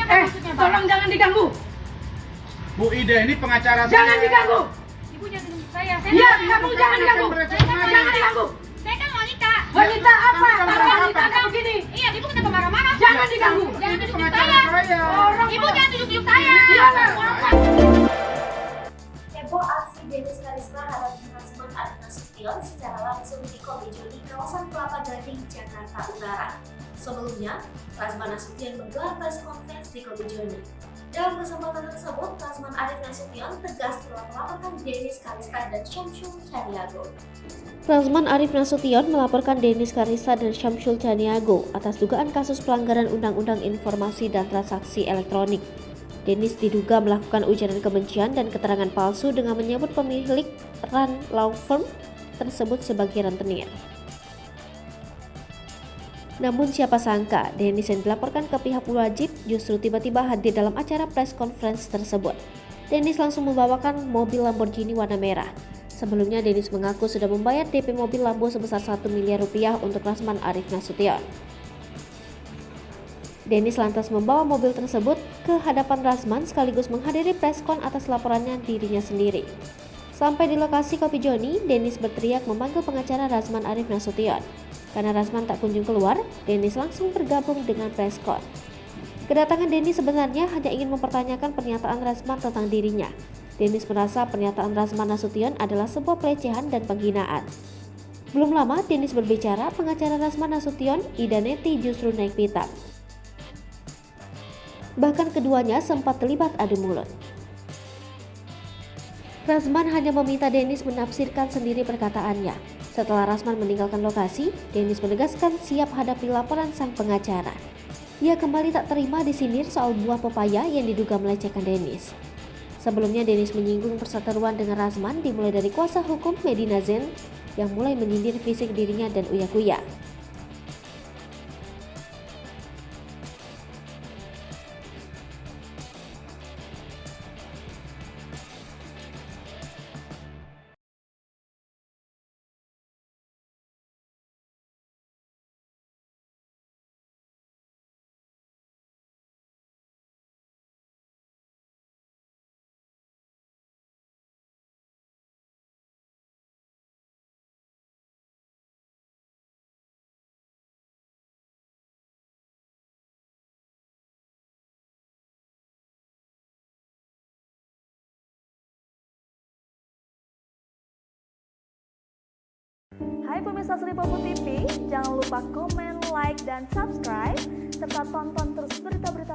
maksudnya, Pak? Tolong jangan diganggu. Bu Ida ini pengacara saya. Jangan diganggu. Ibu jangan ganggu saya. Iya, kamu jangan diganggu. Jangan Jangan diganggu. Saya kan wanita. Wanita apa? Kamu Kalau kan wanita apa? kayak begini. Iya, ibu kenapa marah-marah? Jangan diganggu. Jangan Itu tunjuk pengacara saya. saya. Orang Ibu jangan tunjuk saya. Iya, Pak. Heboh aksi Dennis Karisma hadap Nasman Arif Nasution secara langsung di Komejo di kawasan Kelapa Gading, Jakarta Utara. Sebelumnya, Rasman Nasution menggelar press conference di Komejo. Dalam kesempatan tersebut, Rasman Arif Nasution tegas telah melaporkan Dennis Karista dan Syamsul Caniago. Rasman Arif Nasution melaporkan Dennis Karista dan Syamsul Caniago atas dugaan kasus pelanggaran Undang-Undang Informasi dan Transaksi Elektronik. Dennis diduga melakukan ujaran kebencian dan keterangan palsu dengan menyebut pemilik Run Law Firm tersebut sebagai rentenir. Namun siapa sangka, Dennis yang dilaporkan ke pihak berwajib justru tiba-tiba hadir dalam acara press conference tersebut. Dennis langsung membawakan mobil Lamborghini warna merah. Sebelumnya Dennis mengaku sudah membayar DP mobil Lambo sebesar 1 miliar rupiah untuk Rasman Arif Nasution. Dennis lantas membawa mobil tersebut ke hadapan Rasman sekaligus menghadiri preskon atas laporannya dirinya sendiri. Sampai di lokasi Kopi Joni, Dennis berteriak memanggil pengacara Rasman Arif Nasution. Karena Rasman tak kunjung keluar, Dennis langsung bergabung dengan preskon. Kedatangan Dennis sebenarnya hanya ingin mempertanyakan pernyataan Rasman tentang dirinya. Dennis merasa pernyataan Rasman Nasution adalah sebuah pelecehan dan penghinaan. Belum lama Dennis berbicara, pengacara Rasman Nasution, Ida Neti justru naik pitam. Bahkan keduanya sempat terlibat adu mulut. Rasman hanya meminta Dennis menafsirkan sendiri perkataannya. Setelah Rasman meninggalkan lokasi, Dennis menegaskan siap hadapi laporan sang pengacara. Ia kembali tak terima disindir soal buah pepaya yang diduga melecehkan Dennis. Sebelumnya Dennis menyinggung perseteruan dengan Rasman dimulai dari kuasa hukum Medina Zen yang mulai menyindir fisik dirinya dan uya-kuya. Hai pemirsa Sri Popo TV, jangan lupa komen, like, dan subscribe, serta tonton terus berita-berita